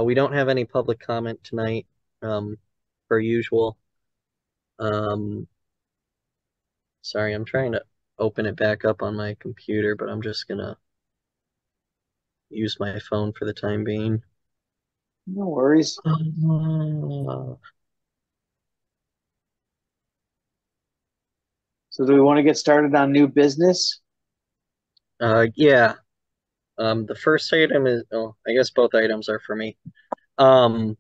We don't have any public comment tonight, um, per usual. Um, Sorry, I'm trying to open it back up on my computer, but I'm just gonna use my phone for the time being. No worries. So do we want to get started on new business? Yeah. The first item is, oh, I guess both items are for me. Um,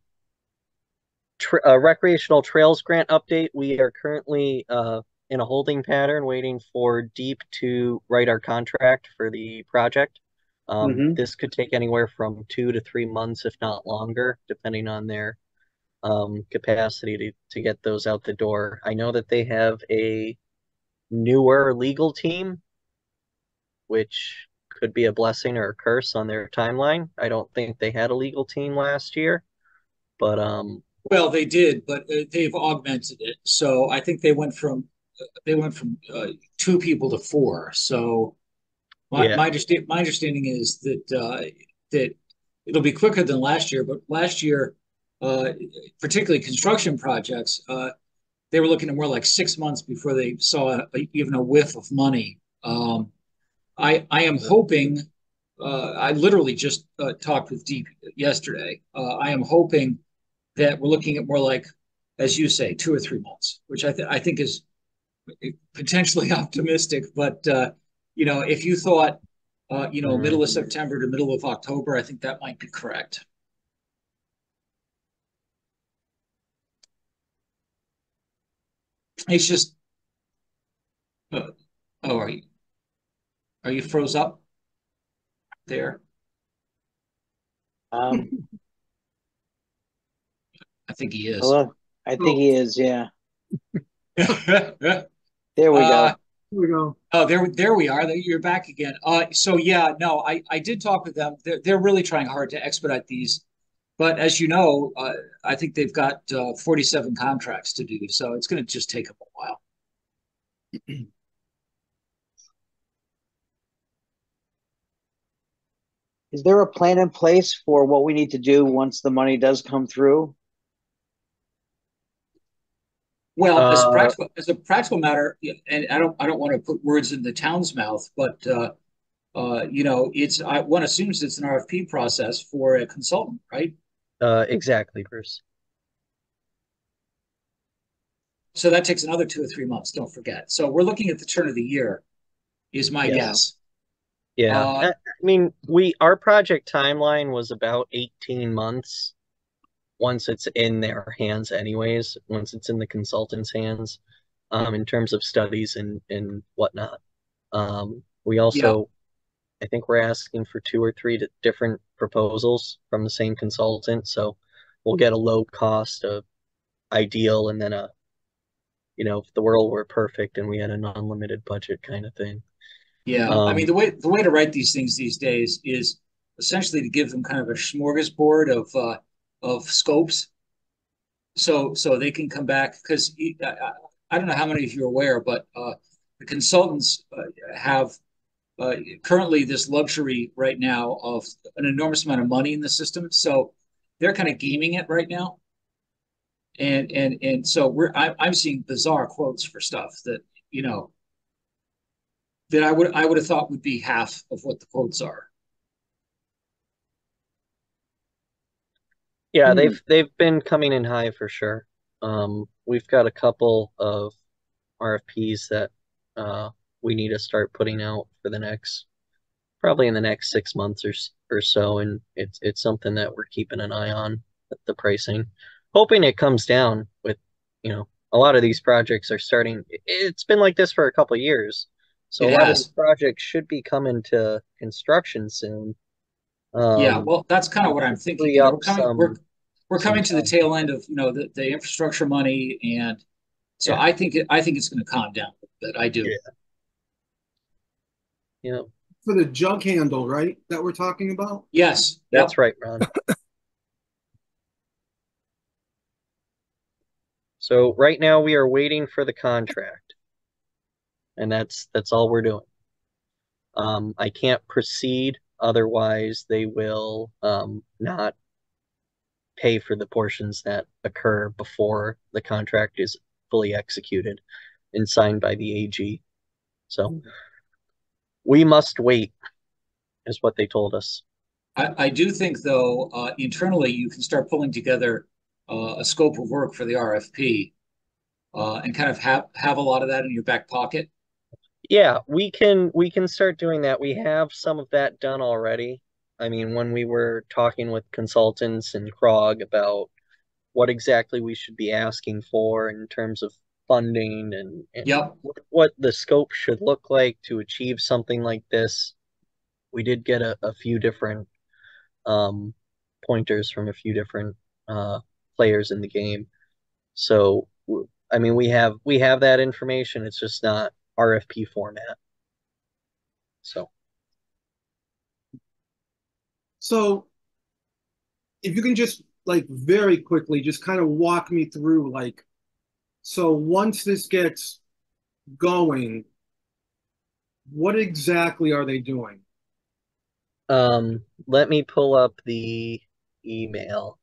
Recreational trails grant update. We are currently in a holding pattern waiting for Deep to write our contract for the project. Hmm. This could take anywhere from 2 to 3 months, if not longer, depending on their capacity to get those out the door. I know that they have a newer legal team, which could be a blessing or a curse on their timeline. I don't think they had a legal team last year, but Well, they did, but they've augmented it. So I think they went from 2 people to 4. So my yeah, my, my understanding is that it'll be quicker than last year. But last year, uh, particularly construction projects, they were looking at more like 6 months before they saw even a whiff of money. I am hoping. I literally just talked with Deep yesterday. I am hoping that we're looking at more like, as you say, 2 or 3 months, which I think is potentially optimistic. But if you thought, middle of September to middle of October, I think that might be correct. It's just, uh, oh, are you froze up there? Um, I think he is. hello. I think Oh. he is. Yeah. uh, There we go. Here we go. oh, there we are. You're back again. So yeah, no, I did talk with them. They're really trying hard to expedite these. But as you know, I think they've got 47 contracts to do, so it's going to just take them a while. Is there a plan in place for what we need to do once the money does come through? Well, as a uh, practical matter, and I don't want to put words in the town's mouth, but it's one assumes it's an RFP process for a consultant, right? exactly, Bruce. So that takes another 2 or 3 months. Don't forget. So we're looking at the turn of the year, is my Yeah. guess. Yeah. Uh, I mean, our project timeline was about 18 months once it's in their hands anyways, once it's in the consultant's hands, in terms of studies and whatnot. We yeah, also, I think we're asking for two or three different proposals from the same consultant, so we'll get a low cost of ideal and then if the world were perfect and we had an unlimited budget kind of thing. yeah. I mean, Um, the way to write these things these days is essentially to give them kind of a smorgasbord of scopes, so they can come back because I don't know how many of you are aware, but the consultants have currently this luxury right now of an enormous amount of money in the system, so they're kind of gaming it right now, and so I'm seeing bizarre quotes for stuff that you know that I would have thought would be half of what the quotes are. yeah, Hmm. they've been coming in high for sure. We've got a couple of RFPs that we need to start putting out for the next probably in the next 6 months or so, and it's something that we're keeping an eye on the pricing, hoping it comes down with a lot of these projects are starting. It's been like this for a couple of years, so It a lot of these has. projects should be coming to construction soon. Yeah, Um, well, that's kind of which what I'm should thinking. free We're up coming we're some coming to the time. tail end of the infrastructure money, and so Yeah, I think it's going to calm down a bit. I do. yeah, yeah. For the jug handle, right? That we're talking about? Yes. That's Yep. right, Ron. So right now we are waiting for the contract, and that's all we're doing. I can't proceed, otherwise they will not pay for the portions that occur before the contract is fully executed and signed by the AG. So we must wait, is what they told us. I do think, though, internally you can start pulling together a scope of work for the RFP and kind of have a lot of that in your back pocket. Yeah, we can start doing that. We have some of that done already. I mean, when we were talking with consultants and Krog about what exactly we should be asking for in terms of funding and Yep. what the scope should look like to achieve something like this, we did get a few different um, pointers from a few different players in the game. So, I mean, we have that information. It's just not RFP format. So, So if you can just like very quickly just kind of walk me through like, so once this gets going, what exactly are they doing? let me pull up the email.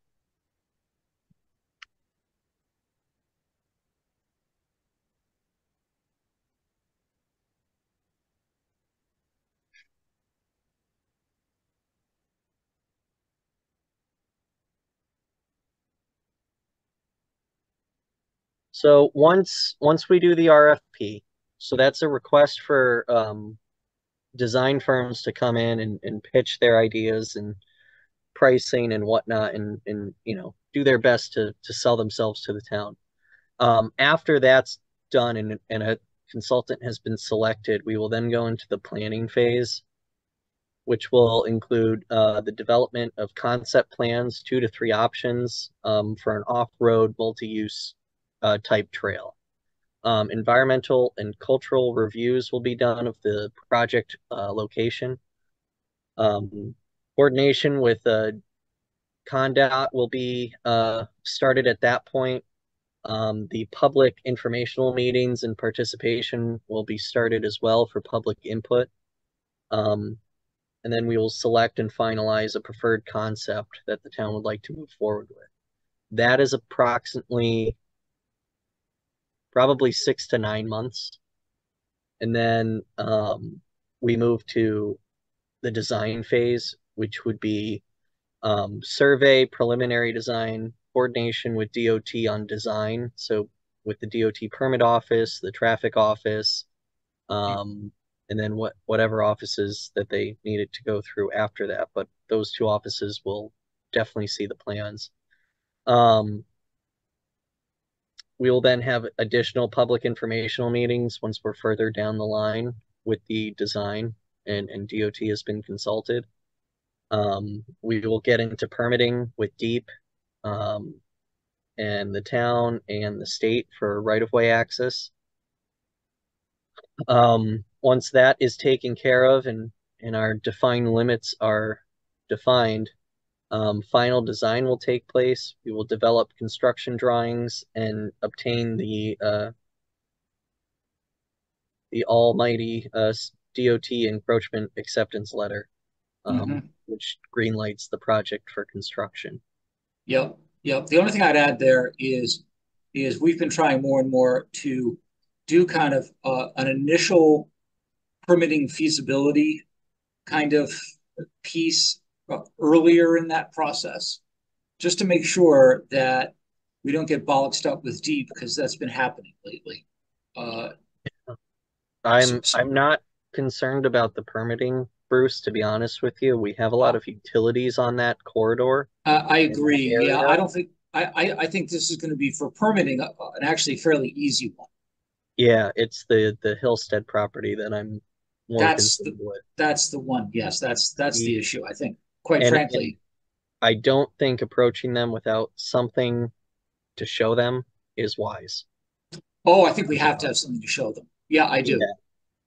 So once we do the RFP, so that's a request for design firms to come in and pitch their ideas and pricing and whatnot and do their best to sell themselves to the town. After that's done and a consultant has been selected, we will then go into the planning phase, which will include the development of concept plans, 2 to 3 options for an off-road multi-use type trail. Environmental and cultural reviews will be done of the project location. Coordination with CONDOT will be started at that point. The public informational meetings and participation will be started as well for public input. And then we will select and finalize a preferred concept that the town would like to move forward with. That is approximately probably 6 to 9 months. And then we move to the design phase, which would be survey, preliminary design, coordination with DOT on design. So with the DOT permit office, the traffic office, and then whatever offices that they needed to go through after that. But those 2 offices will definitely see the plans. We will then have additional public informational meetings once we're further down the line with the design and DOT has been consulted. We will get into permitting with DEEP and the town and the state for right-of-way access. Once that is taken care of and our defined limits are defined, final design will take place. We will develop construction drawings and obtain the almighty DOT encroachment acceptance letter, which greenlights the project for construction. Yep. Yep. The only thing I'd add there is we've been trying more and more to do kind of an initial permitting feasibility kind of piece earlier in that process, just to make sure that we don't get bollocksed up with DEEP because that's been happening lately. I'm not concerned about the permitting, Bruce, to be honest with you. We have a lot of utilities on that corridor. I agree. Yeah, area. I don't think I think this is going to be for permitting an actually fairly easy one. Yeah, it's the Hillstead property that I'm more That's concerned with. that's the one. Yes, that's the issue, I think. Quite And frankly, I don't think approaching them without something to show them is wise. oh, I think we have to have something to show them. Yeah, I Yeah, do. yeah.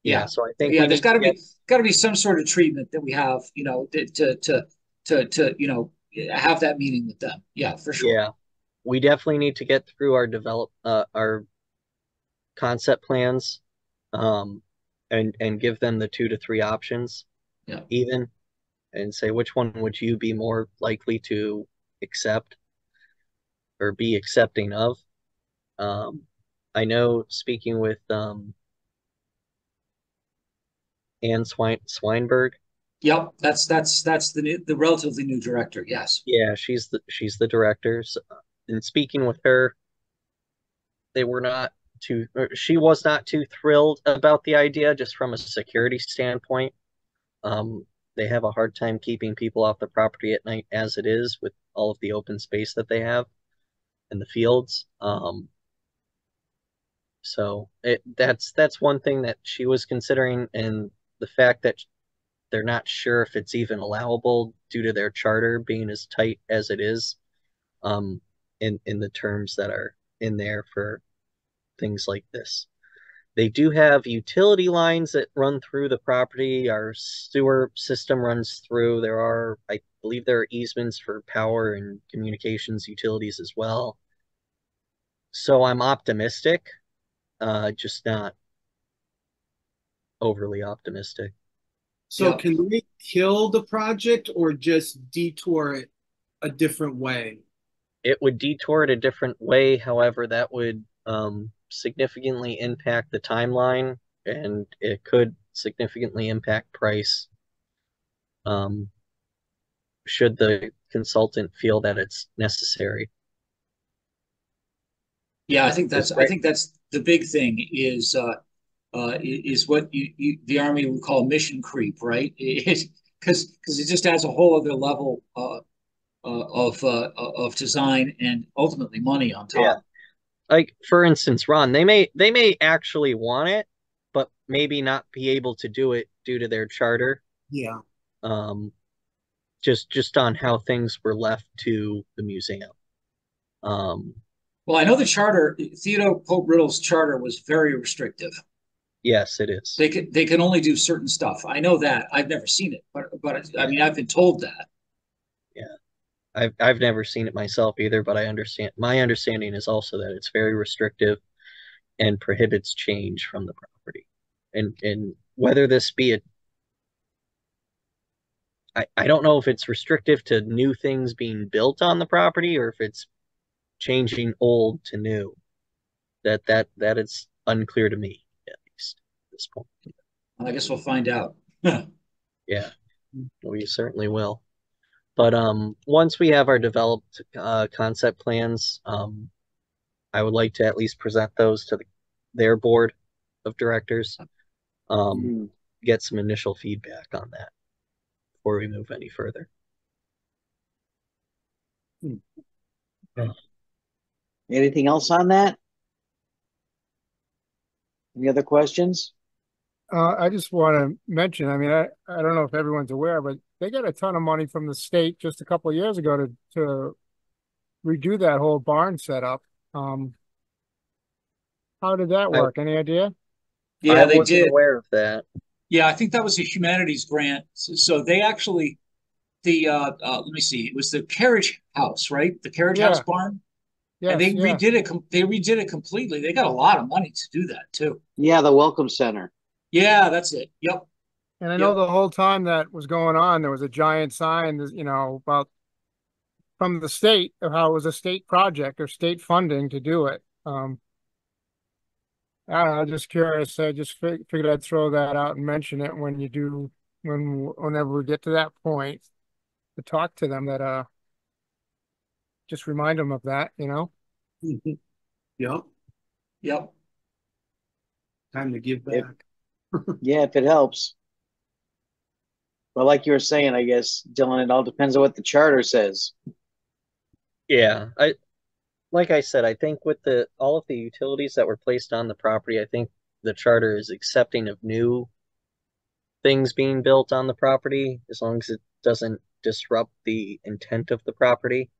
Yeah, So I think yeah. we There's need to get. got to be some sort of treatment that we have, to have that meeting with them. Yeah, for sure. Yeah, we definitely need to get through our concept plans, um, and give them the 2 to 3 options, Yeah. even, and say which one would you be more likely to accept. or be accepting of. I know speaking with Anne Swinberg. Yep, that's the relatively new director. Yes. Yeah, she's the director. So, and speaking with her, they were not too, or she was not too thrilled about the idea, just from a security standpoint. They have a hard time keeping people off the property at night as it is with all of the open space that they have in the fields. So that's one thing that she was considering, and the fact that they're not sure if it's even allowable due to their charter being as tight as it is, um, in the terms that are in there for things like this. They do have utility lines that run through the property. Our sewer system runs through. I believe there are easements for power and communications utilities as well. So I'm optimistic, just not overly optimistic. So Yep. can we kill the project or just detour it a different way? It would detour it a different way, however, that would significantly impact the timeline, and it could significantly impact price. Um, should the consultant feel that it's necessary. Yeah, Is I right. think that's the big thing is what the Army would call mission creep, right? Because it just adds a whole other level of design and ultimately money on Yeah. top. Like for instance, Ron, they may actually want it, but maybe not be able to do it due to their charter. Yeah. Um, just on how things were left to the museum. Um, Well, I know the charter, Theodore Pope Riddle's charter was very restrictive. yes, it is. They can only do certain stuff. I know that. I've never seen it, but I Yeah, mean I've been told that. yeah. I've never seen it myself either, but I understand. My understanding is also that it's very restrictive and prohibits change from the property. And whether this be I don't know if it's restrictive to new things being built on the property or if it's changing old to new. That is unclear to me, at least at this point. I guess we'll find out. Yeah, we certainly will. But once we have our developed concept plans, I would like to at least present those to their board of directors, um, Hmm. get some initial feedback on that before we move any further. Anything else on that? Any other questions? I just want to mention, I mean, I don't know if everyone's aware, but they got a ton of money from the state just a couple of years ago to redo that whole barn setup. How did that I work? Any idea? Yeah, I they wasn't did. aware of that. Yeah, I think that was a humanities grant. So they actually let me see, it was the carriage house, right? The carriage house Yeah, barn, and yes, yeah. they redid it completely. They got a lot of money to do that too. Yeah, the Welcome Center. Yeah, that's it. Yep, And I know yep. the whole time that was going on, there was a giant sign, about from the state of how it was a state project or state funding to do it. I don't know, just curious. I just figured I'd throw that out and mention it whenever we get to that point to talk to them that just remind them of that. Yep. Yep. Time to give If, back. yeah, if it helps. But like you were saying, I guess, Dylan, it all depends on what the charter says. Yeah, like I said, I think with the all of the utilities that were placed on the property, I think the charter is accepting of new things being built on the property as long as it doesn't disrupt the intent of the property.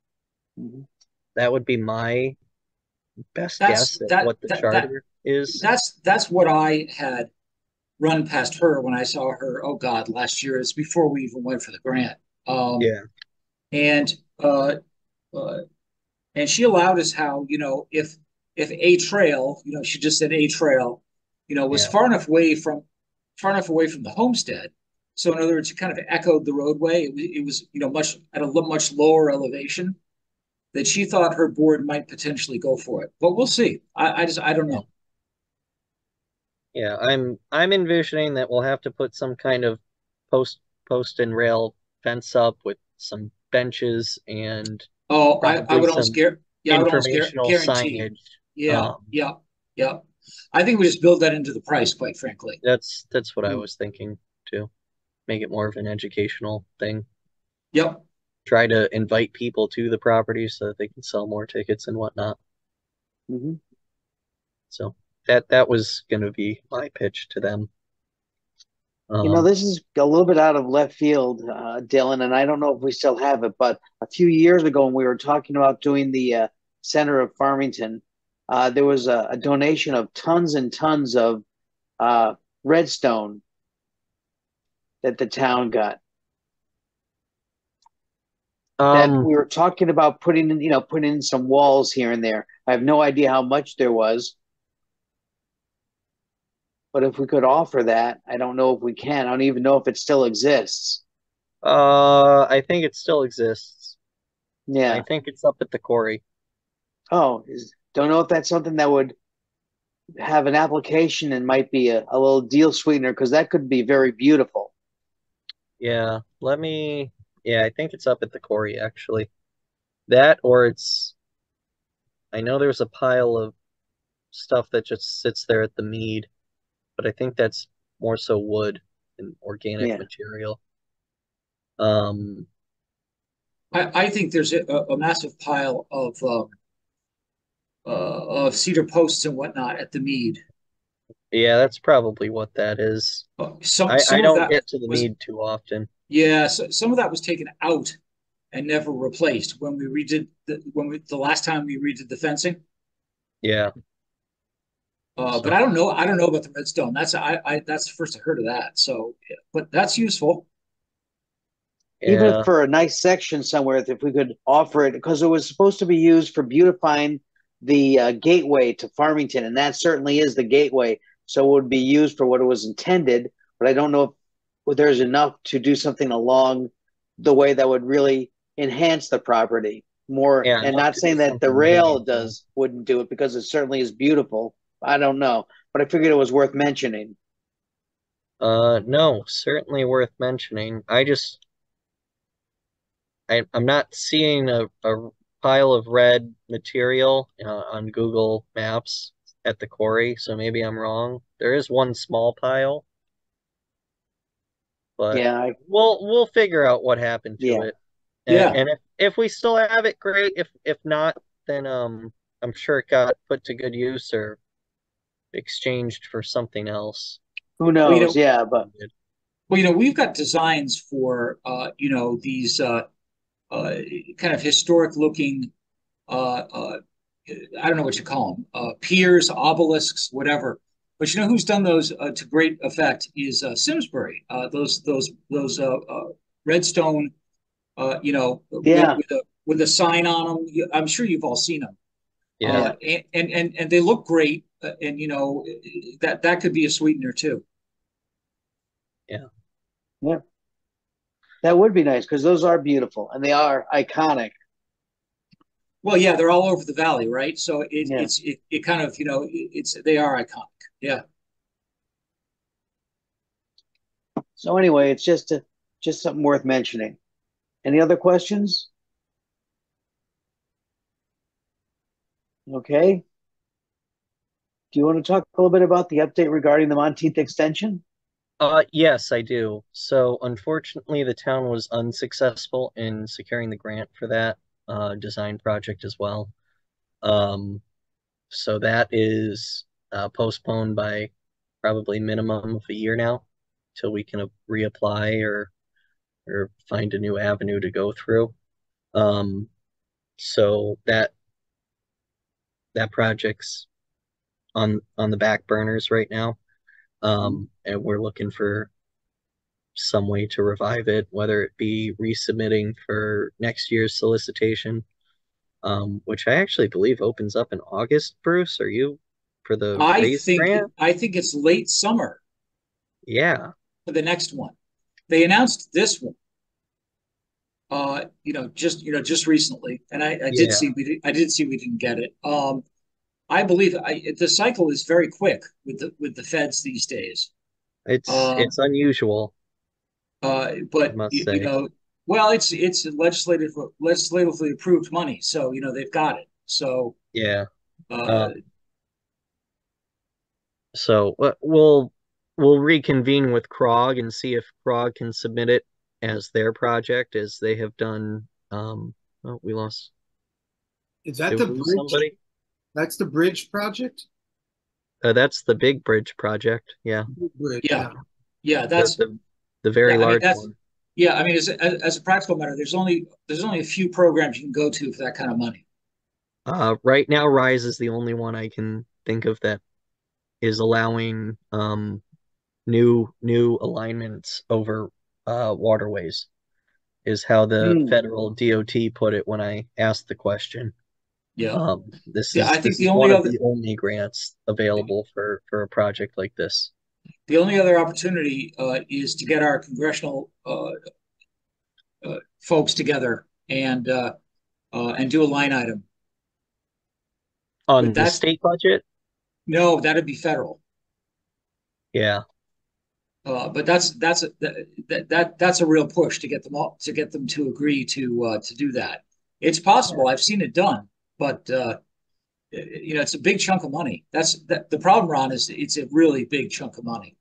Mhm. That would be my best That's guess at that what the that that charter is. that's what I had run past her when I saw her. Oh God, last year. It's before we even went for the grant. Um, Yeah, and uh, uh, and she allowed us how if a trail, she just said a trail, was yeah, far enough away from the homestead. So in other words, it kind of echoed the roadway. It was much at a much lower elevation that she thought her board might potentially go for it, but we'll see. I don't know. Yeah, I'm envisioning that we'll have to put some kind of post post and rail fence up with some benches and Oh, I probably would almost some scare. Yeah, I would almost informational guarantee. signage. Yeah, Um, yeah, yeah. I think we just build that into the price, quite frankly. that's what I Hmm. was thinking too. Make it more of an educational thing. Yep. Try to invite people to the property so that they can sell more tickets and whatnot. Mhm. So that was gonna be my pitch to them. Um, This is a little bit out of left field, Dylan, and I don't know if we still have it, but a few years ago when we were talking about doing the center of Farmington, there was a donation of tons and tons of uh, redstone that the town got. That um, we were talking about putting in some walls here and there. I have no idea how much there was, but if we could offer that, I don't know if we can. I don't even know if it still exists. I think it still exists. I Yeah. think it's up at the quarry. Oh, don't know if that's something that would have an application and might be a little deal sweetener because that could be very beautiful. Yeah, yeah, I think it's up at the quarry actually. That or I know there's a pile of stuff that just sits there at the mead, but I think that's more so wood and organic Yeah. material. Um, I think there's a massive pile of cedar posts and whatnot at the mead. yeah, that's probably what that is. Some I of don't that get to the was mead too often. yeah. Some of that was taken out and never replaced when we redid the last time we redid the fencing. Yeah, But so I don't know about the redstone. That's the first I heard of that. So, but that's useful. Even if yeah, for a nice section somewhere, if we could offer it, because it was supposed to be used for beautifying the gateway to Farmington, and that certainly is the gateway. So it would be used for what it was intended. But I don't know if there's enough to do something along the way that would really enhance the property more. yeah, And enough not to do saying that the something rail meaningful. does wouldn't do it because it certainly is beautiful. I don't know, but I figured it was worth mentioning. No, certainly worth mentioning. I'm not seeing a pile of red material on Google Maps at the quarry, so maybe I'm wrong. There is one small pile, but Yeah, we'll figure out what happened to yeah. it. Yeah. And if we still have it, great. If not, then I'm sure it got put to good use or exchanged for something else. Who Well, knows? Yeah, but we've got designs for these uh, kind of historic looking I don't know what you call them, piers, obelisks, whatever. But you know who's done those to great effect is Simsbury. Those redstone, yeah. with a sign on them. I'm sure you've all seen them. Yeah. And they look great, and that could be a sweetener too. Yeah. Yeah, that would be nice because those are beautiful and they are iconic. Well, yeah, they're all over the valley, right? So Yeah. it kind of it's they are iconic. Yeah. So anyway, it's just something worth mentioning. Any other questions? Okay. Do you want to talk a little bit about the update regarding the Monteith extension? Yes, I do. So unfortunately, the town was unsuccessful in securing the grant for that design project as well. Um, so that is postponed by probably minimum of a year now till we can reapply or find a new avenue to go through. Um, so that project's on the back burners right now. And we're looking for some way to revive it, whether it be resubmitting for next year's solicitation, which I actually believe opens up in August. Bruce, are you for the raise grant? I think it's late summer Yeah. for the next one. They announced this one. just recently, and I did Yeah, see we didn't get it. I believe the cycle is very quick with the feds these days. it's Um, unusual, I but must say. well, it's legislatively approved money, so they've got it. So Yeah. uh, Um, so we'll reconvene with Krog and see if Krog can submit it as their project, as they have done. Oh, we lost. Is that Did the we lose bridge? somebody? That's the bridge project? That's the big bridge project. Yeah, Bridge, yeah, yeah. yeah, the that's the, the very yeah. I mean large that's one. yeah. I mean as a practical matter, there's only a few programs you can go to for that kind of money. Right now, Rise is the only one I can think of that is allowing new alignments over waterways, is how the Hmm. federal DOT put it when I asked the question. Yeah, This yeah. is I think this the is only one of other the only grants available for a project like this. the only other opportunity is to get our congressional folks together and do a line item. On But the that's state budget, no, that'd be federal. yeah, But that's a real push to get them all to get them to agree to do that. It's possible. I've seen it done, but it's a big chunk of money. The problem, Ron, is it's a really big chunk of money.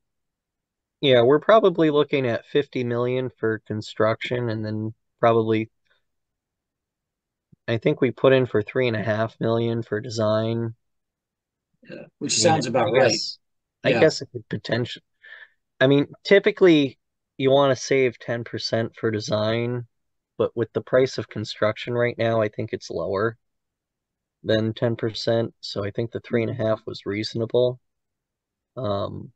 yeah, we're probably looking at 50 million for construction, and then probably I think we put in for 3.5 million for design. Which I mean, sounds about I right. guess I Yeah, guess it could potentially. I mean, typically you want to save 10% for design, but with the price of construction right now, I think it's lower than 10%. So I think the 3.5 was reasonable. Um,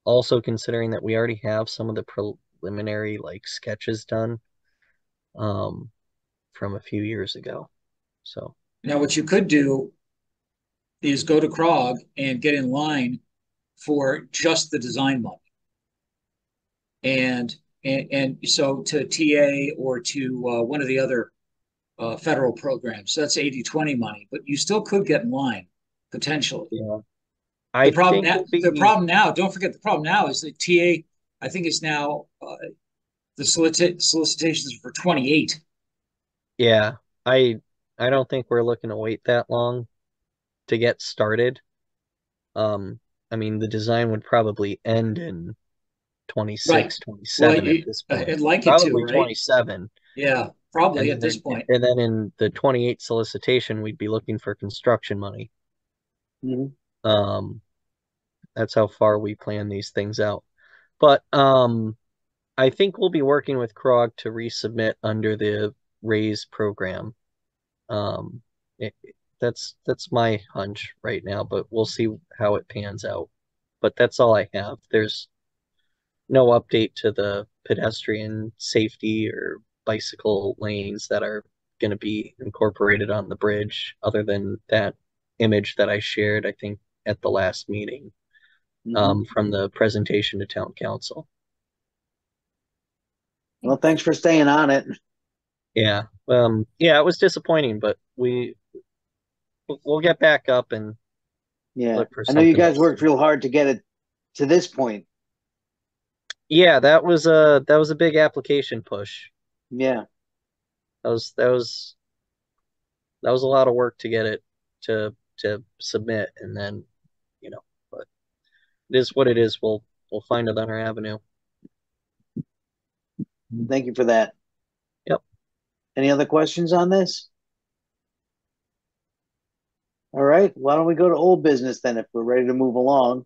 Also considering that we already have some of the preliminary like sketches done, um, from a few years ago. So now what you could do is go to Krog and get in line for just the design money. And so to TA or to one of the other federal programs. So that's 80/20 money, but you still could get in line potentially. yeah, The I problem think now, we'll be. don't forget the problem now is that TA, I think is now the solicitations for 28. Yeah, I I don't think we're looking to wait that long to get started. Um, I mean, the design would probably end in Right. 26, Well, 27 at this point. I'd like it to, Probably right? 27. Yeah, And probably at then this point. and then in the 28 solicitation, we'd be looking for construction money. Mhm. Um, that's how far we plan these things out. But I think we'll be working with Krog to resubmit under the RAISE program. Um, it, that's my hunch right now, but we'll see how it pans out. But that's all I have. There's no update to the pedestrian safety or bicycle lanes that are going to be incorporated on the bridge, other than that image that I shared, I think, at the last meeting, Mhm. from the presentation to town council. Well, thanks for staying on it. Yeah. Yeah, it was disappointing, but we'll get back up and Yeah, look for I know you something guys else. worked real hard to get it to this point. Yeah, that was a big application push. Yeah. That was a lot of work to get it to submit, and then, but it is what it is. We'll find another avenue. Thank you for that. Yep. Any other questions on this? All right. Why don't we go to old business then if we're ready to move along?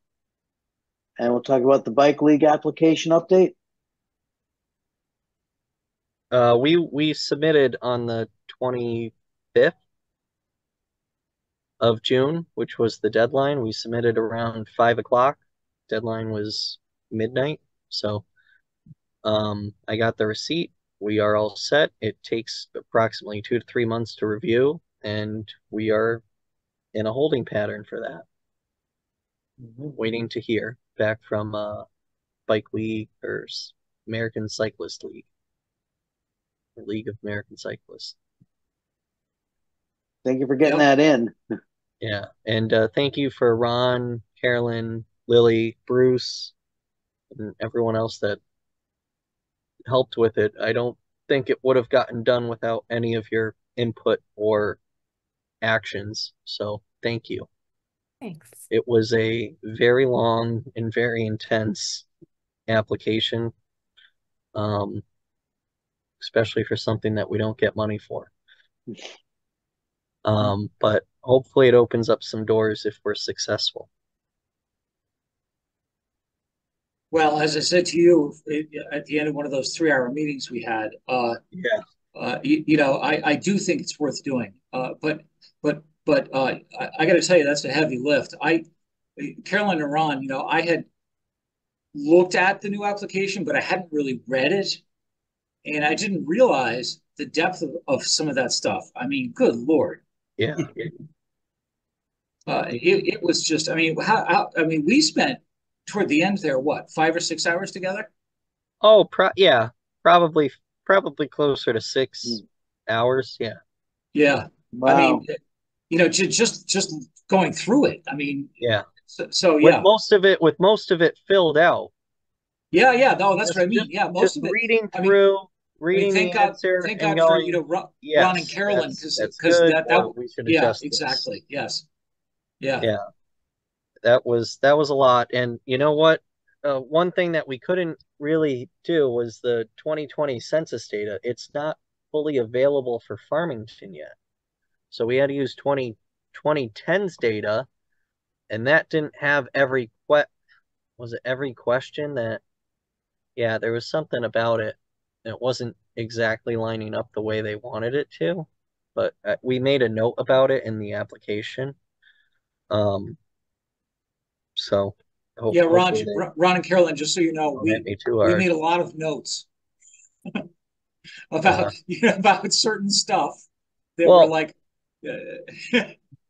And we'll talk about the bike league application update. We submitted on the 25th of June, which was the deadline. We submitted around 5 o'clock. Deadline was midnight. So I got the receipt. We are all set. It takes approximately 2 to 3 months to review, and we are in a holding pattern for that, waiting to hear back from Bike League or American Cyclist League. League of American Cyclists. Thank you for getting that in. Yeah, and thank you for Ron, Carolyn, Lily, Bruce, and everyone else that helped with it. I don't think it would have gotten done without any of your input or actions. So thank you. Thanks. It was a very long and very intense application, especially for something that we don't get money for. But hopefully it opens up some doors if we're successful. Well, as I said to you at the end of one of those 3-hour meetings we had, I do think it's worth doing. But I got to tell you, that's a heavy lift. Carolyn and Ron, I had looked at the new application, but I hadn't really read it, and I didn't realize the depth of some of that stuff. I mean, good Lord. Yeah. It was just, I mean, we spent toward the end there, what, 5 or 6 hours together? Oh, yeah, probably closer to 6 hours. Yeah. Yeah. Wow. I mean, just going through it. I mean, yeah. So yeah. With most of it filled out. Yeah. No, that's what I mean. Yeah, most of it. Reading through, reading the answer, thank and God for going, Ron and Carolyn, because that we should yeah, adjust exactly. this. Yes. Yeah. That was a lot. And you know what? One thing that we couldn't really do was the 2020 census data. It's not fully available for Farmington yet. So we had to use 2010's data, and that didn't have every question that, yeah, there was something about it. It wasn't exactly lining up the way they wanted it to, but we made a note about it in the application. So yeah, Ron and Carolyn, just so you know, we made a lot of notes about about certain stuff that were like.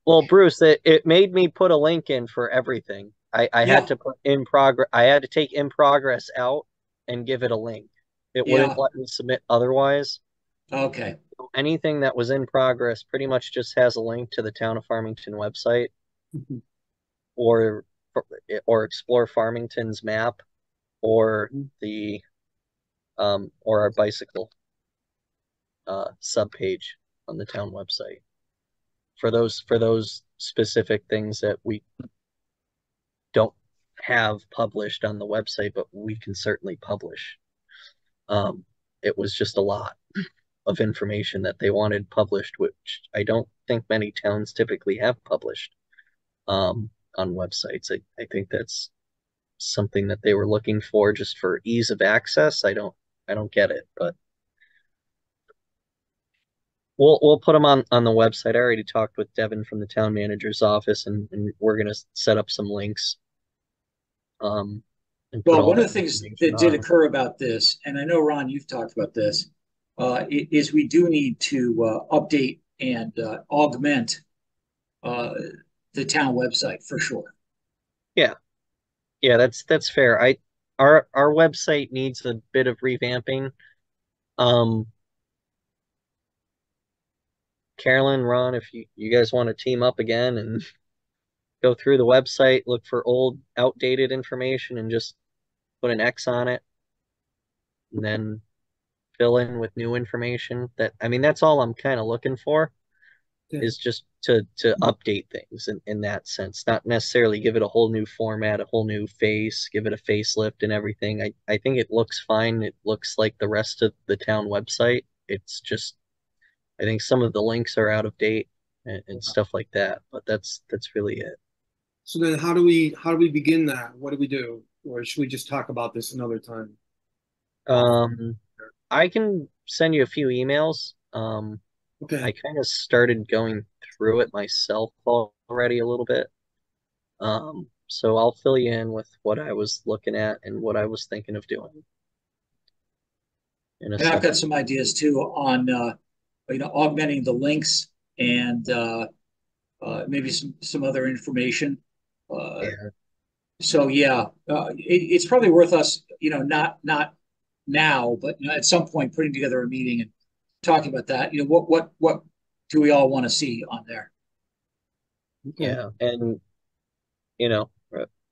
Well, Bruce, it made me put a link in for everything. I had to put in progress. I had to take in progress out and give it a link. It wouldn't let me submit otherwise. Okay. So anything that was in progress pretty much just has a link to the Town of Farmington website, or Explore Farmington's map, or the or our bicycle subpage on the town website for those specific things that we don't have published on the website, but we can certainly publish. It was just a lot of information that they wanted published, which I don't think many towns typically have published on websites. I think that's something that they were looking for just for ease of access. I don't get it, but we'll put them on the website. I already talked with Devin from the town manager's office, and we're gonna set up some links. Well, one of the things that did occur about this, and I know, Ron, you've talked about this, is we do need to update and augment the town website for sure. Yeah, that's fair. Our website needs a bit of revamping. Carolyn, Ron, if you guys want to team up again and go through the website, look for old, outdated information and just put an X on it, and then fill in with new information. That's all I'm kind of looking for, is just to update things in that sense, not necessarily give it a whole new format, a whole new face, give it a facelift and everything. I think it looks fine. It looks like the rest of the town website. It's just, I think some of the links are out of date and stuff like that, but that's really it. So then how do we begin that? What do we do? Or should we just talk about this another time? I can send you a few emails. Okay. I kind of started going through it myself already a little bit. So I'll fill you in with what I was looking at and what I was thinking of doing. And I've got some ideas too on augmenting the links and maybe some other information. So yeah, it's probably worth us, not now, but at some point putting together a meeting talking about that. What do we all want to see on there? Okay. Yeah, and you know,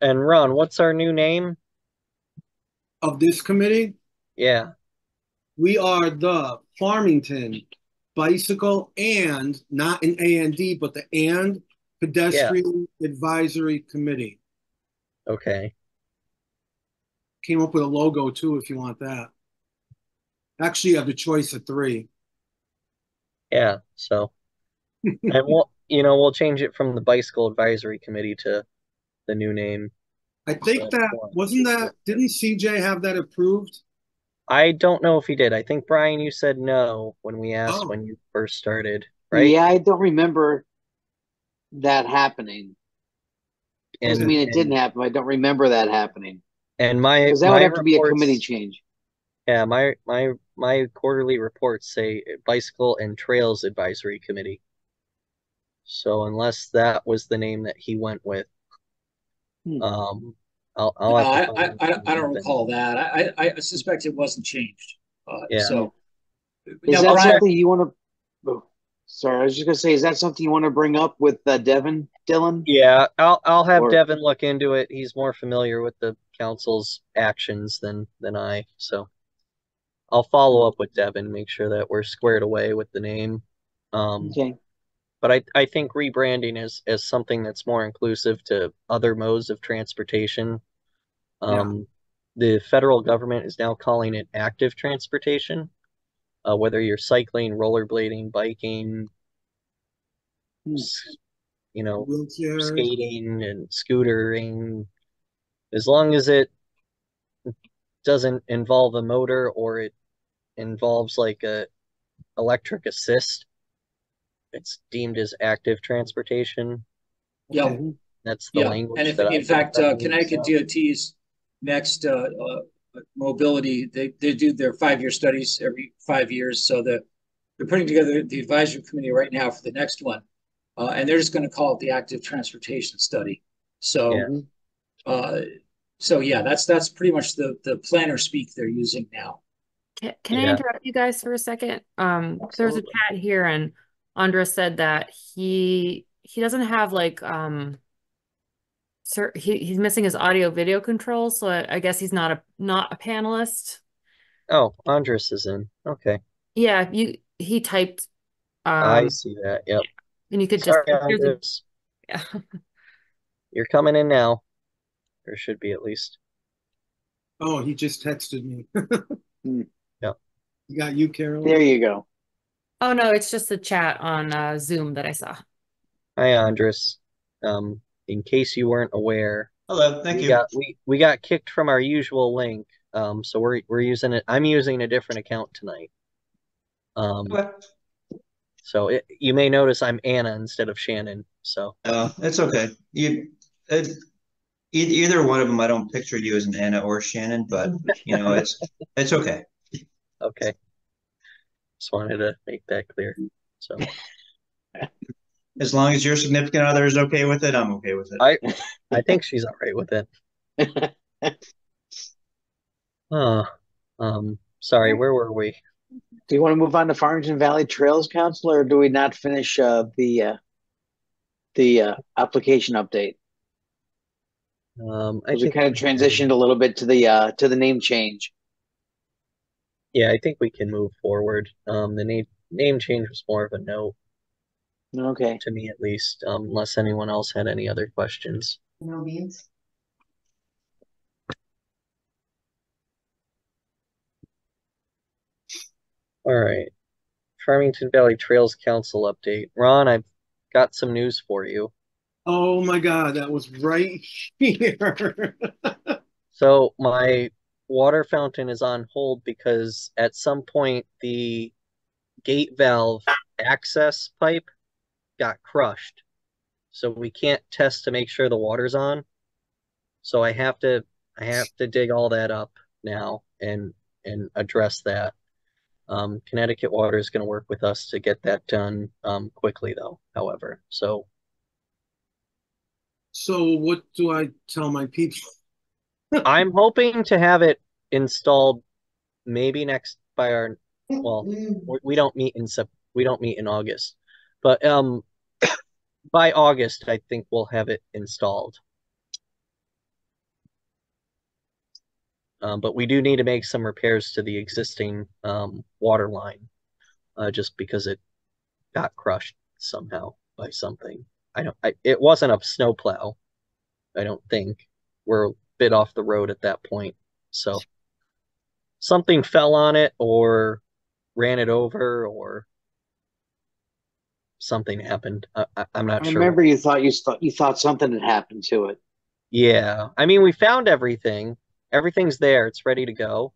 and Ron, what's our new name? Of this committee, Yeah, we are the Farmington Bicycle and not an A&D, but the and yeah, Pedestrian Advisory Committee. okay. Came up with a logo too, if you want that. Actually, you have the choice of 3. Yeah, so and we'll change it from the Bicycle Advisory Committee to the new name. I think So, that wasn't that. Didn't CJ have that approved? I don't know if he did. I think Brian, you said no when we asked Oh, when you first started, right? Yeah, I don't remember that happening. Doesn't And mean it didn't and happen. I don't remember that happening and my because that would my have to be a committee reports, change. yeah, my quarterly reports say Bicycle and Trails Advisory Committee. So unless that was the name that he went with, Hmm. um, I'll No, have to find out from I don't Devin. recall that. I suspect it wasn't changed. Yeah, So Is now, that Brian, something you want to? Sorry, I was just gonna say, is that something you want to bring up with Devin, Dylan? yeah, I'll have Or Devin look into it. He's more familiar with the council's actions than I, so I'll follow up with Devin, make sure that we're squared away with the name. Um, okay, but I think rebranding as something that's more inclusive to other modes of transportation. yeah. The federal government is now calling it active transportation. Whether you're cycling, rollerblading, biking, Hmm. you know, Wheelchairs. skating and scootering, as long as it doesn't involve a motor or it involves like a electric assist, it's deemed as active transportation. yeah, Okay. That's the yeah, and language if that in I've been fact finding. Connecticut So DOT's next mobility, they do their 5-year studies every 5 years. So they're putting together the advisory committee right now for the next one, and they're just going to call it the active transportation study. yeah, So Mhm. uh, so yeah, that's pretty much the planner speak they're using now. Can I yeah, interrupt you guys for a second? There's a absolutely. chat here and Andres said that he doesn't have like sir he's missing his audio video controls, so I guess he's not a panelist. Oh, Andres is in. Okay, Yeah, he typed I um see that. Yep. and you could just Sorry, there's a Andres. yeah. You're coming in now. There should be at least. Oh, he just texted me. Hmm. Yep. You got you, There Carolyn? you go. Oh no, it's just the chat on Zoom that I saw. Hi, Andres. In case you weren't aware, Hello, thank we you. got kicked from our usual link. So we're using it. I'm using a different account tonight. Okay. So you may notice I'm Anna instead of Shannon. So It's okay. Either one of them, I don't picture you as an Anna or Shannon, but it's okay. okay, just wanted to make that clear. So As long as your significant other is okay with it, I'm okay with it. I think she's all right with it. Oh, sorry, where were we? Do you want to move on to Farmington Valley Trails Council, or do we not finish the application update? I Because we think kind of transitioned a little bit to the name change. yeah, I think we can move forward. The name change was more of a note Okay. to me at least, unless anyone else had any other questions. No beans. All right. Farmington Valley Trails Council update. Ron, I've got some news for you. Oh my God, that was right here. So my water fountain is on hold because at some point the gate valve access pipe got crushed. So we can't test to make sure the water's on. So I have to dig all that up now and address that. Connecticut Water is going to work with us to get that done quickly though, however. So So what do I tell my people? I'm hoping to have it installed maybe next by our well, we don't meet in we don't meet in August, but by August I think we'll have it installed. But we do need to make some repairs to the existing water line, just because it got crushed somehow by something. It wasn't a snowplow, I don't think. We're a bit off the road at that point, so something fell on it or ran it over or something happened. I'm not I sure. remember you thought something had happened to it. Yeah, I mean, we found everything. Everything's there. It's ready to go.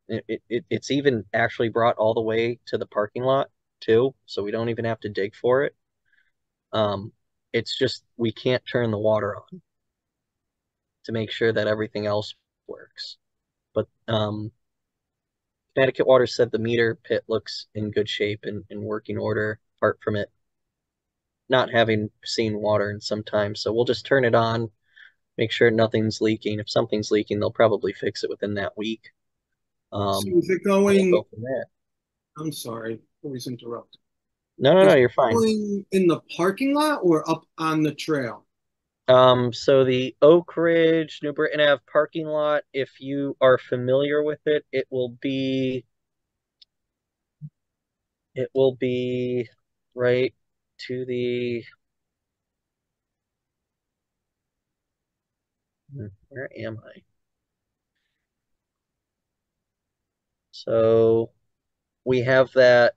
It's even actually brought all the way to the parking lot too, so we don't even have to dig for it. It's just we can't turn the water on to make sure that everything else works. But Connecticut Water said the meter pit looks in good shape and in working order, apart from it not having seen water in some time. So we'll just turn it on, make sure nothing's leaking. If something's leaking, they'll probably fix it within that week. So is it We'll going? go from there. I'm sorry, always interrupt. No, Is it you're fine. going in the parking lot or up on the trail? So the Oak Ridge, New Britain Ave parking lot, if you are familiar with it, it will be right to the, where am I? So we have that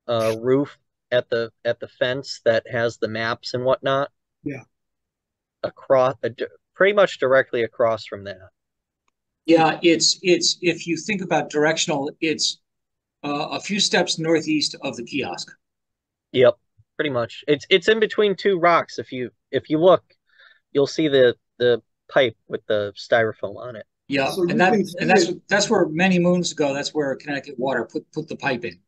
roof at the fence that has the maps and whatnot. Yeah. Across, pretty much directly across from that. Yeah, it's if you think about directional, it's a few steps northeast of the kiosk. Yep, pretty much. It's in between two rocks. If you look, you'll see the pipe with the styrofoam on it. Yeah, So and you can that's where many moons ago, that's where Connecticut Water put the pipe in.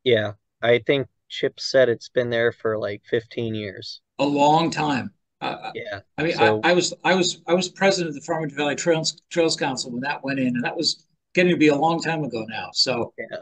Yeah, I think Chip said it's been there for like 15 years. A long time. Yeah. I mean, So I was president of the Farmington Valley Trails Council when that went in, and that was getting to be a long time ago now. So yeah.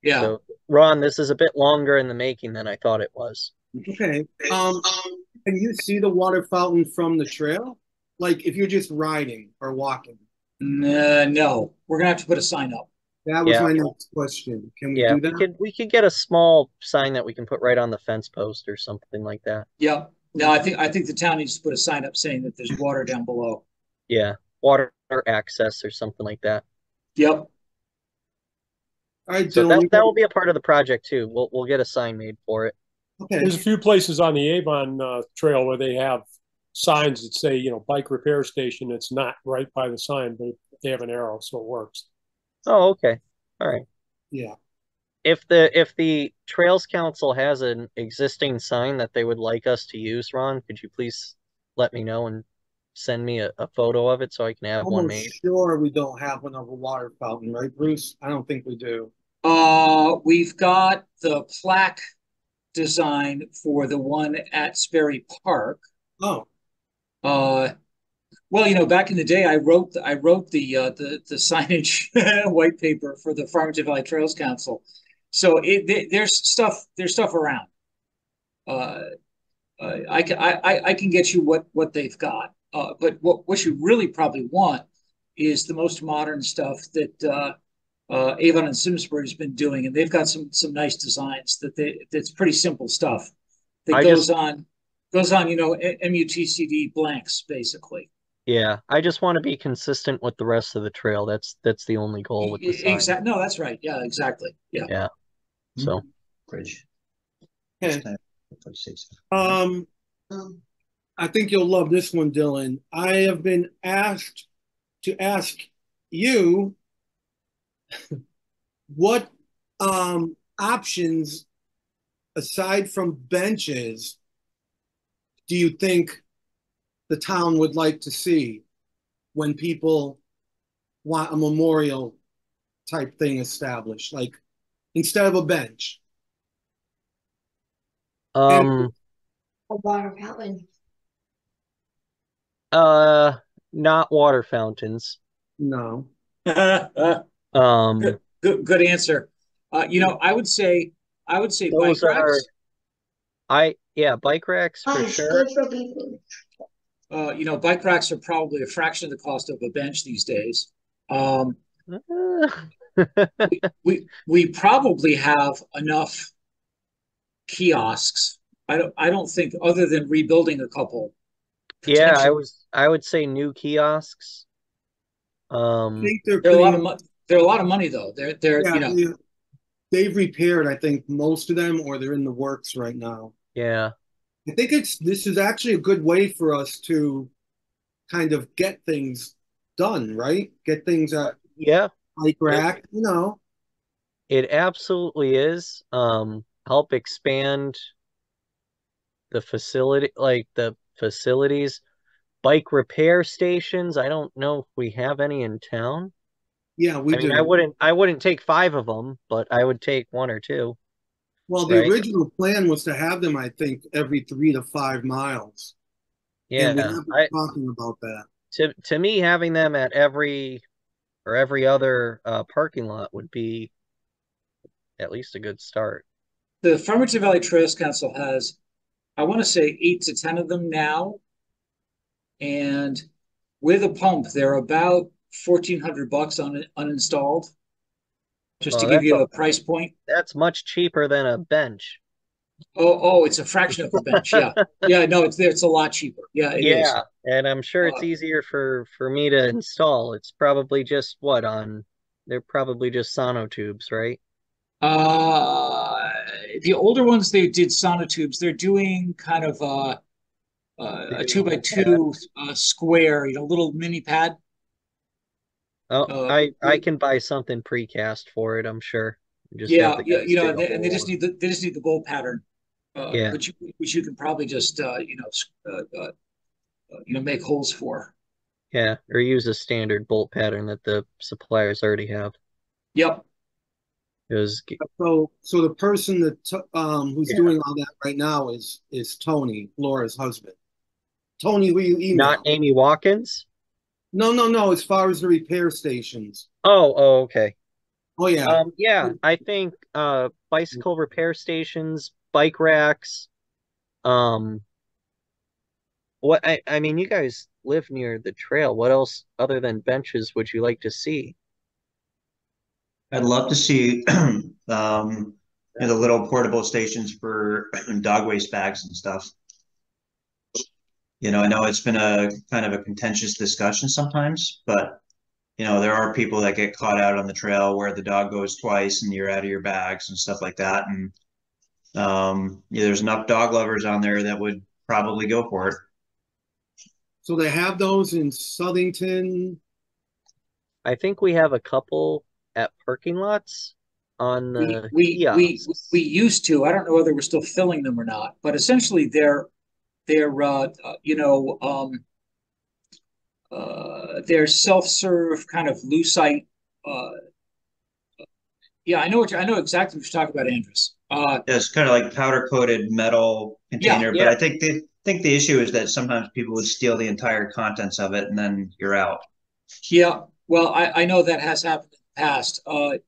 yeah. So Ron, this is a bit longer in the making than I thought it was. Okay. Can you see the water fountain from the trail? Like if you're just riding or walking? No, we're gonna have to put a sign up. That was Yeah. my next question. Can we Yeah, do that? we could get a small sign that we can put right on the fence post or something like that. Yep. No, I think the town needs to put a sign up saying that there's water down below. Yeah, water access or something like that. Yep. All right, So Dylan. that will be a part of the project too. We'll get a sign made for it. Okay. There's a few places on the Avon Trail where they have signs that say, bike repair station. It's not right by the sign, but they have an arrow, so it works. Oh, okay. All right. Yeah. If the Trails Council has an existing sign that they would like us to use, Ron, could you please let me know and send me a photo of it so I can have one made? Almost sure we don't have one of a water fountain, right, Bruce? I don't think we do. We've got the plaque design for the one at Sperry Park. Oh. Well, back in the day, I wrote the signage white paper for the Farmington Valley Trails Council. So there's stuff around. I can get you what they've got. But what you really probably want is the most modern stuff that Avon and Simsbury's been doing, and they've got some nice designs that's pretty simple stuff that goes on MUTCD blanks basically. Yeah, I just want to be consistent with the rest of the trail. That's the only goal with the sign. Exactly. No, that's right. Yeah, exactly. Yeah. Yeah. So Bridge. Okay. I think you'll love this one, Dylan. I have been asked to ask you what options aside from benches do you think the town would like to see when people want a memorial type thing established, like instead of a bench? A water fountain. Not water fountains. No. Good Good answer. I would say bike Those are, racks. bike racks for It's sure. good for people. Bike racks are probably a fraction of the cost of a bench these days. Um, we probably have enough kiosks. I don't think, other than rebuilding a couple, Yeah, potentially I would say new kiosks. I think they're a lot of money. They're a lot of money though. yeah, they've repaired, I think, most of them, or they're in the works right now. Yeah. I think this is actually a good way for us to kind of get things done, right? Get things Yeah, like rack, you know. it absolutely is. Help expand the facilities. Bike repair stations. I don't know if we have any in town. Yeah, we I mean, do. I wouldn't take 5 of them, but I would take 1 or 2, Well, the right? original plan was to have them, I think, every 3 to 5 miles, and we Yeah. have been talking about that. To me, having them at every other parking lot would be at least a good start. The Farmington Valley Trails Council has, I want to say, 8 to 10 of them now, and with a pump, they're about $1,400 on uninstalled. Just to Oh, give you a price point. That's much cheaper than a bench. Oh, it's a fraction of the bench. Yeah, yeah. No, it's there. It's a lot cheaper. Yeah, it is. Yeah, and I'm sure it's easier for me to install. It's probably just they're probably just sonotubes, right? The older ones, they did sonotubes. They're doing kind of a 2x2 square, little mini pad. Oh, I can buy something precast for it, I'm sure. Just have Yeah, the yeah, guys dig a and they hole just need the bolt pattern, Yeah. which you can probably just make holes for. Yeah, or use a standard bolt pattern that the suppliers already have. Yep. Because So the person that who's Yeah. doing all that right now is Tony, Laura's husband. Tony, will you email? not Amy Watkins? No. As far as the repair stations. Oh, okay. Oh yeah. Yeah, I think bicycle repair stations, bike racks. What I mean, you guys live near the trail. What else other than benches would you like to see? I'd love to see the little portable stations for dog waste bags and stuff. I know it's been a kind of a contentious discussion sometimes, but there are people that get caught out on the trail where the dog goes twice and you're out of your bags and stuff like that. And there's enough dog lovers on there that would probably go for it. So they have those in Southington. I think we have a couple at parking lots on the We kiosks. used to. I don't know whether we're still filling them or not, but essentially they're self-serve kind of lucite. Yeah, I know exactly what you're talking about, Andres. It's kind of like powder coated metal container, Yeah. but I think the issue is that sometimes people would steal the entire contents of it and then you're out. Yeah, well, I know that has happened in the past. I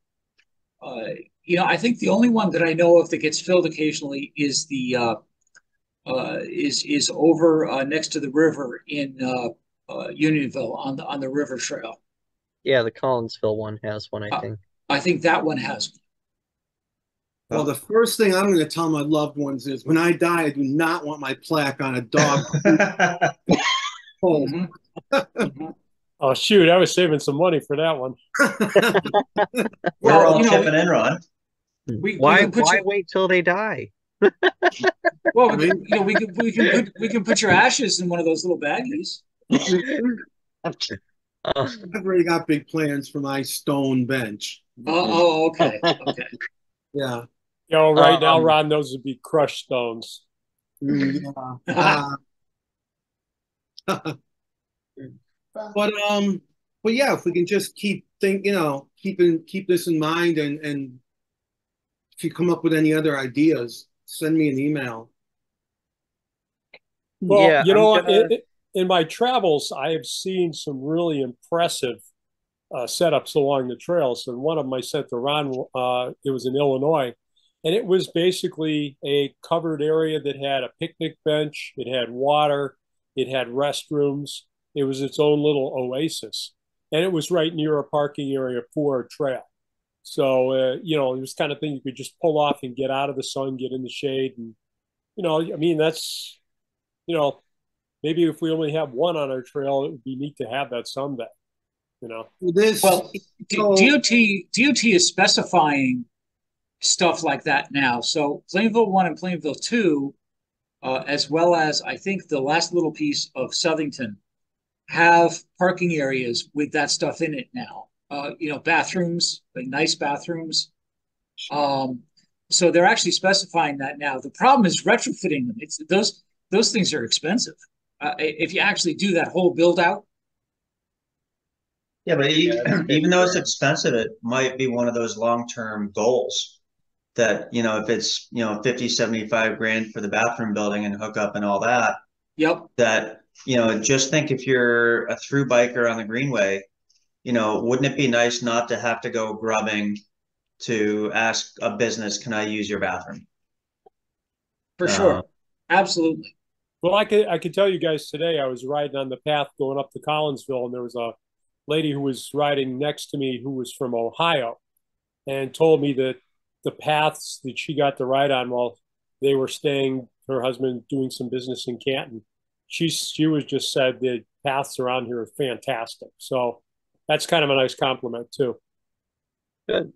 think the only one that I know of that gets filled occasionally is is over next to the river in Unionville on the river trail. Yeah, the Collinsville one has one, I think. I think that one has. Well, the first thing I'm going to tell my loved ones is when I die, I do not want my plaque on a dog home. Oh, shoot. I was saving some money for that one. We're all chipping in, Ron. Why wait till they die? Well, we can put your ashes in one of those little baggies. I've already got big plans for my stone bench. Okay. Yeah. Right now, Ron, those would be crushed stones. Yeah. But yeah, if we can just keep this in mind, and if you come up with any other ideas, send me an email. Well, Yeah, in my travels, I have seen some really impressive setups along the trails. And one of them I sent to Ron, it was in Illinois. And it was basically a covered area that had a picnic bench, it had water, it had restrooms. It was its own little oasis. And it was right near a parking area for a trail. So, it was kind of thing you could just pull off and get out of the sun, get in the shade. And, I mean, that's, maybe if we only have one on our trail, it would be neat to have that someday, This, Well, so- DOT is specifying stuff like that now. So Plainville 1 and Plainville 2, as well as I think the last little piece of Southington, have parking areas with that stuff in it now. Bathrooms, like nice bathrooms. So they're actually specifying that now. The problem is retrofitting them. It's those things are expensive. If you actually do that whole build out. Yeah, but even though it's expensive, it might be one of those long-term goals that, if it's, 50, 75 grand for the bathroom building and hookup and all that, Yep. that, just think if you're a through biker on the Greenway, wouldn't it be nice not to have to go grubbing to ask a business, can I use your bathroom? For sure. Absolutely. Well, I could tell you guys today, I was riding on the path going up to Collinsville, and there was a lady who was riding next to me who was from Ohio and told me that the paths that she got to ride on while they were staying, her husband doing some business in Canton, she was just said the paths around here are fantastic. So that's kind of a nice compliment too. Good.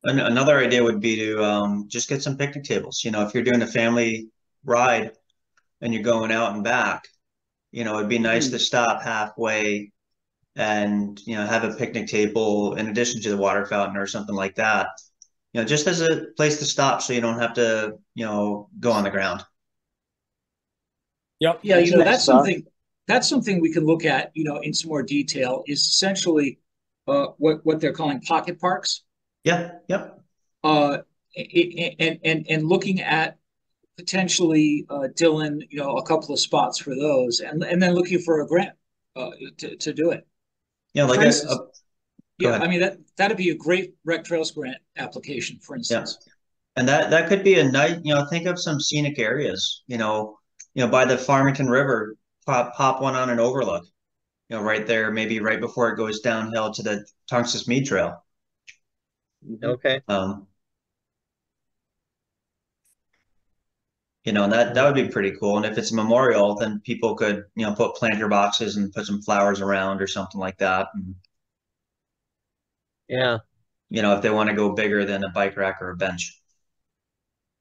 Another idea would be to just get some picnic tables. If you're doing a family ride and you're going out and back, it'd be nice to stop halfway and, have a picnic table in addition to the water fountain or something like that, just as a place to stop so you don't have to, go on the ground. Yep. Yeah, That's nice that's something we can look at, in some more detail, is essentially what they're calling pocket parks. Yeah. Yep. And looking at potentially Dylan, a couple of spots for those, and then looking for a grant to do it. Like For instance, go yeah, ahead. I mean that'd be a great Rec Trails grant application, for instance. And that could be a nice, think of some scenic areas, by the Farmington River, pop one on an overlook, right there, maybe right before it goes downhill to the Tonksys Mead Trail. Okay. And that would be pretty cool. And if it's a memorial, then people could, put planter boxes and put some flowers around or something like that. And, Yeah. if they want to go bigger than a bike rack or a bench.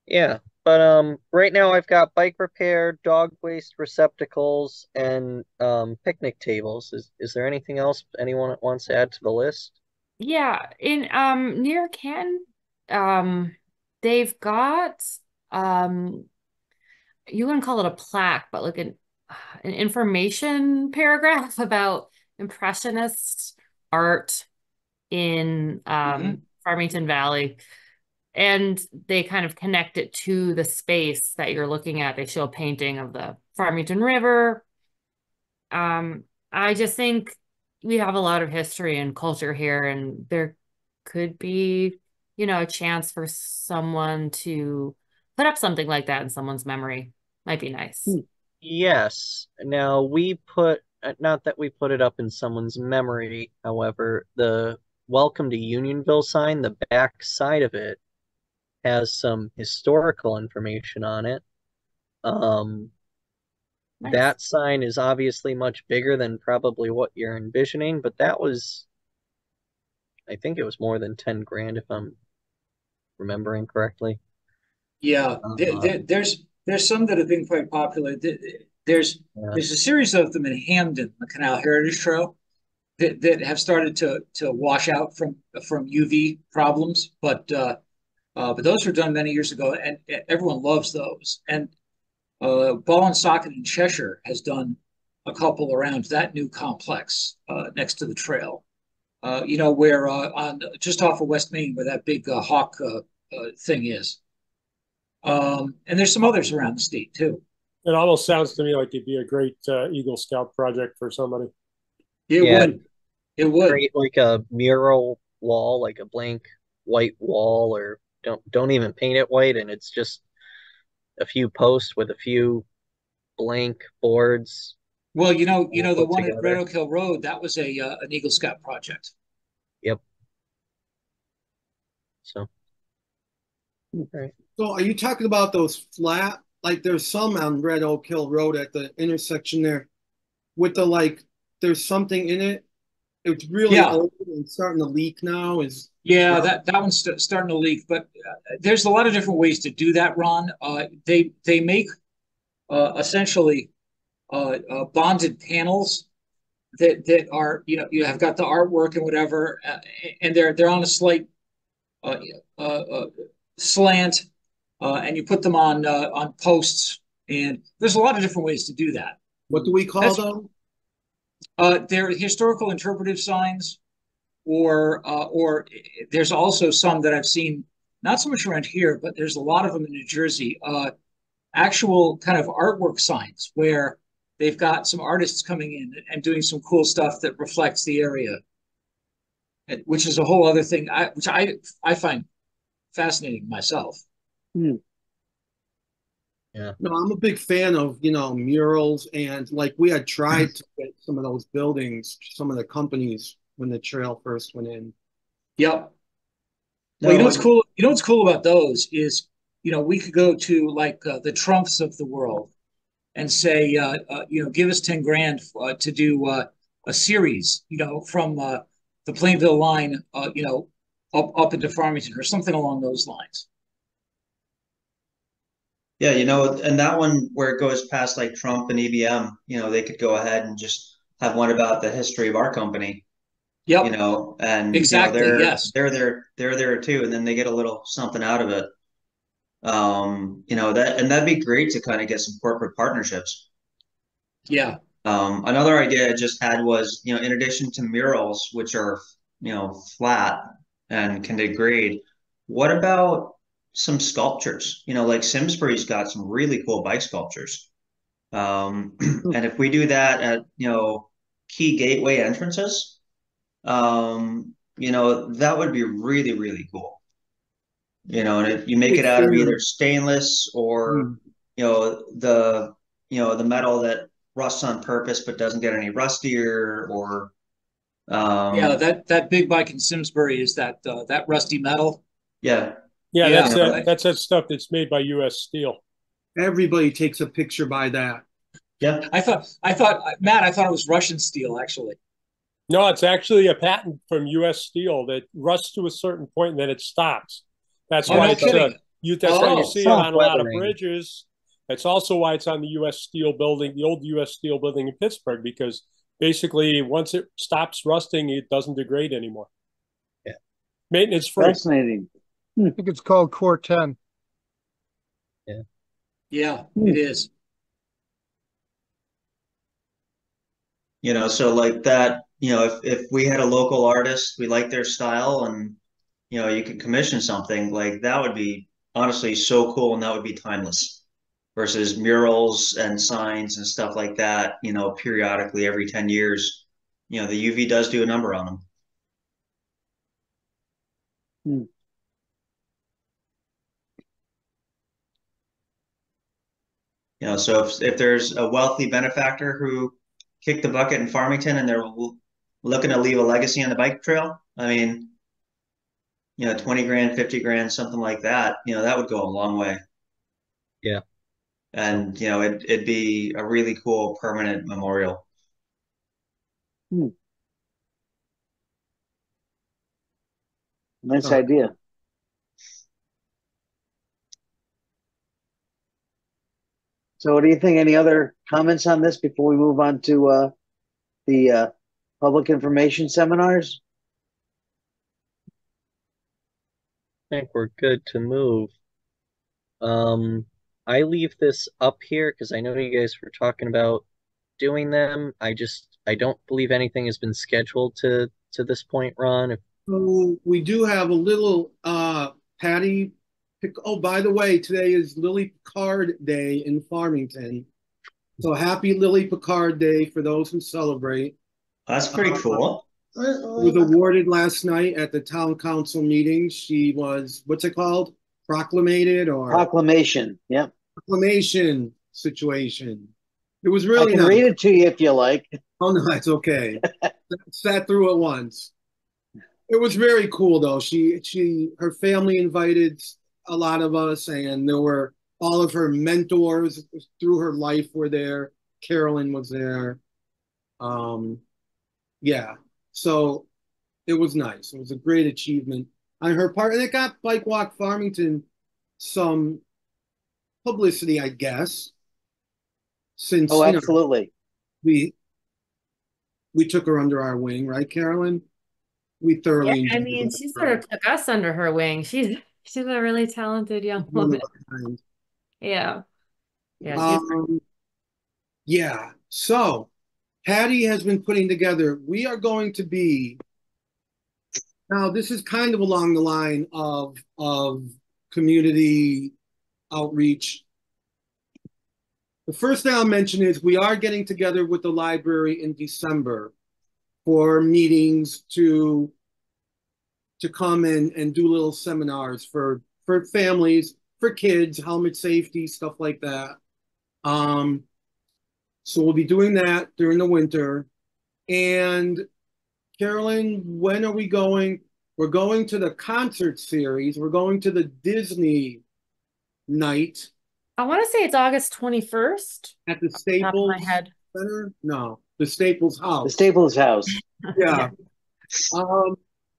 Yeah. But right now I've got bike repair, dog waste receptacles, and picnic tables. Is there anything else anyone wants to add to the list? Yeah, in near Canton, they've got you wouldn't call it a plaque, but like an information paragraph about impressionist art in Farmington Valley. And they kind of connect it to the space that you're looking at. They show a painting of the Farmington River. I just think we have a lot of history and culture here, and there could be, a chance for someone to put up something like that in someone's memory. Might be nice. Yes. Now not that we put it up in someone's memory, however, the Welcome to Unionville sign, the back side of it has some historical information on it. Nice. That sign is obviously much bigger than probably what you're envisioning, but I think it was more than 10 grand if I'm remembering correctly. Yeah, there's some that have been quite popular. There's a series of them in Hamden, the Canal Heritage Trail, that have started to wash out from UV problems, but those were done many years ago, and everyone loves those. And Ball and Socket in Cheshire has done a couple around that new complex next to the trail. Where on just off of West Main, where that big hawk thing is. And there's some others around the state too. It almost sounds to me like it'd be a great Eagle Scout project for somebody. It would. It would. create like a mural wall, like a blank white wall, or don't even paint it white, and it's just a few posts with a few blank boards Well, all the put one at Red together. Oak Hill Road, that was an Eagle Scout project. Yep. So, all right. So are you talking about those flat, like there's some on Red Oak Hill Road at the intersection there with the like, there's something in it. It's really Yeah. old and starting to leak now. Yeah, that one's starting to leak, but there's a lot of different ways to do that, Ron. They make essentially bonded panels that are you have got the artwork and whatever, and they're on a slight uh, slant, and you put them on posts, and there's a lot of different ways to do that. What do we call them? They're historical interpretive signs, or there's also some that I've seen, not so much around here, but there's a lot of them in New Jersey. Actual kind of artwork signs where they've got some artists coming in and doing some cool stuff that reflects the area, which is a whole other thing, which I find fascinating myself. Yeah. No, I'm a big fan of, murals, and like we had tried to get some of those buildings, some of the companies when the trail first went in. Yep. No, Well, what's cool? What's cool about those is, we could go to like the Trumps of the world and say, give us 10 grand to do a series, from the Plainville line, up into Farmington or something along those lines. Yeah, and that one where it goes past like Trump and EBM, they could go ahead and just have one about the history of our company, Yep. And Exactly. Yes. they're there too, and then they get a little something out of it. That'd be great to kind of get some corporate partnerships. Yeah. Another idea I just had was, in addition to murals, which are, flat and can degrade, what about some sculptures? Like Simsbury's got some really cool bike sculptures. And if we do that at, key gateway entrances, that would be really, really cool. And if you make it out of either stainless or, the metal that rusts on purpose but doesn't get any rustier, or Yeah, that big bike in Simsbury is that rusty metal. Yeah. Yeah, Yeah. that's that stuff that's made by U.S. Steel. Everybody takes a picture by that. Yeah. I thought, Matt, I thought it was Russian steel, actually. No, it's actually a patent from U.S. Steel that rusts to a certain point and then it stops. That's why no it's kidding. that's why you see it on a lot of weathering. bridges. That's also why it's on the U.S. Steel building, the old U.S. Steel building in Pittsburgh, because basically once it stops rusting, it doesn't degrade anymore. Yeah. Maintenance free. Fascinating. I think it's called Core 10. Yeah, it is. So like that, if we had a local artist, we like their style, and you could commission something, like that would be honestly so cool, and that would be timeless versus murals and signs and stuff like that, periodically every 10 years. The UV does do a number on them. So if there's a wealthy benefactor who kicked the bucket in Farmington and they're looking to leave a legacy on the bike trail, I mean, 20 grand, 50 grand, something like that, that would go a long way. Yeah. And, it'd be a really cool permanent memorial. Nice idea. So what do you think? Any other comments on this before we move on to the public information seminars? I think we're good to move. I leave this up here because I know you guys were talking about doing them. I don't believe anything has been scheduled to this point, Ron. So we do have a little Patty. Oh, by the way, today is Lily Picard Day in Farmington. So happy Lily Picard Day for those who celebrate. That's pretty cool. was awarded last night at the town council meeting. She was, what's it called? Proclamated or Proclamation. Yep. proclamation situation. It was I really can nice. read it to you if you like. Oh no, that's okay. Sat through it once. It was very cool though. Her family invited a lot of us, and there were all of her mentors through her life were there. Carolyn was there. Yeah. So it was nice. It was a great achievement on her part, and it got Bike Walk Farmington some publicity, I guess, since Oh, absolutely. we took her under our wing, right, Carolyn? We Yeah, thoroughly I enjoyed mean, it. she sort of took us under her wing. She's a really talented young One of woman. a kind. Yeah. Yeah, she's Yeah. So Patty has been putting together, we are going to be, now this is kind of along the line of community outreach. The first thing I'll mention is we are getting together with the library in December for meetings to come and do little seminars for families, for kids, helmet safety, stuff like that. So we'll be doing that during the winter. And Carolyn, when are we going? We're going to the concert series. We're going to the Disney night I want to say it's August 21st. at the Top of Staples my head. Center. No, the Staples House. The Staples House. Yeah.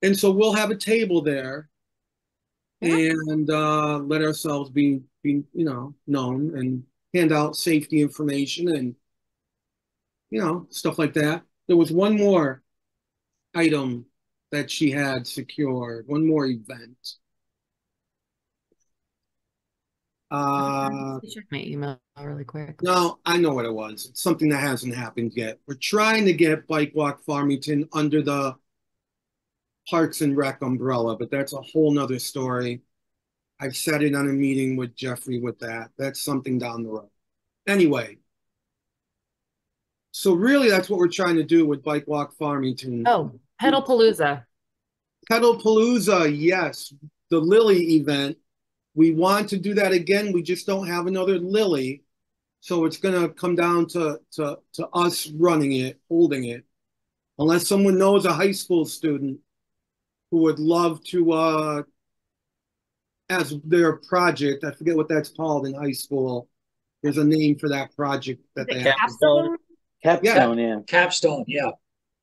And so we'll have a table there, Yeah. and let ourselves be known and hand out safety information and stuff like that. There was one more item that she had secured, one more event. Check my email really quick. No, I know what it was. It's something that hasn't happened yet. We're trying to get Bike Walk Farmington under the Parks and Rec umbrella, but that's a whole nother story. I've sat in on a meeting with Jeffrey with that. That's something down the road. Anyway, so really that's what we're trying to do with Bike Walk Farmington. Oh, Pedalpalooza. Pedalpalooza, yes. The Lily event. We want to do that again. We just don't have another Lily. So it's going to come down to us running it, holding it. Unless someone knows a high school student who would love to, as their project, I forget what that's called in high school. There's a name for that project that they have. Capstone? Capstone, yeah. Capstone, yeah.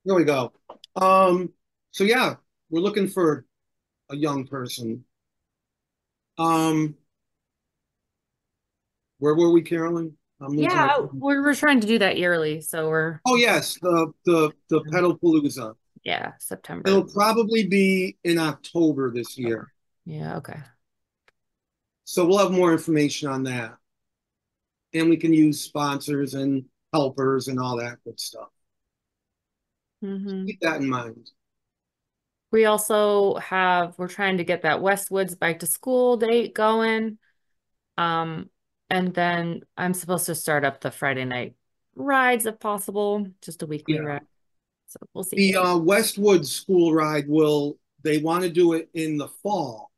There we go. So yeah, we're looking for a young person. Where were we, Carolyn? Yeah, we're trying to do that yearly, so we're Oh yes, the Pedalpalooza. yeah, September. It'll probably be in October this year. Yeah, okay. So we'll have more information on that. And we can use sponsors and helpers and all that good stuff. Keep that in mind. We also we're trying to get that Westwoods bike to school date going. And then I'm supposed to start up the Friday night rides if possible, just a weekly ride. So we'll see. The Westwood school ride they want to do it in the fall,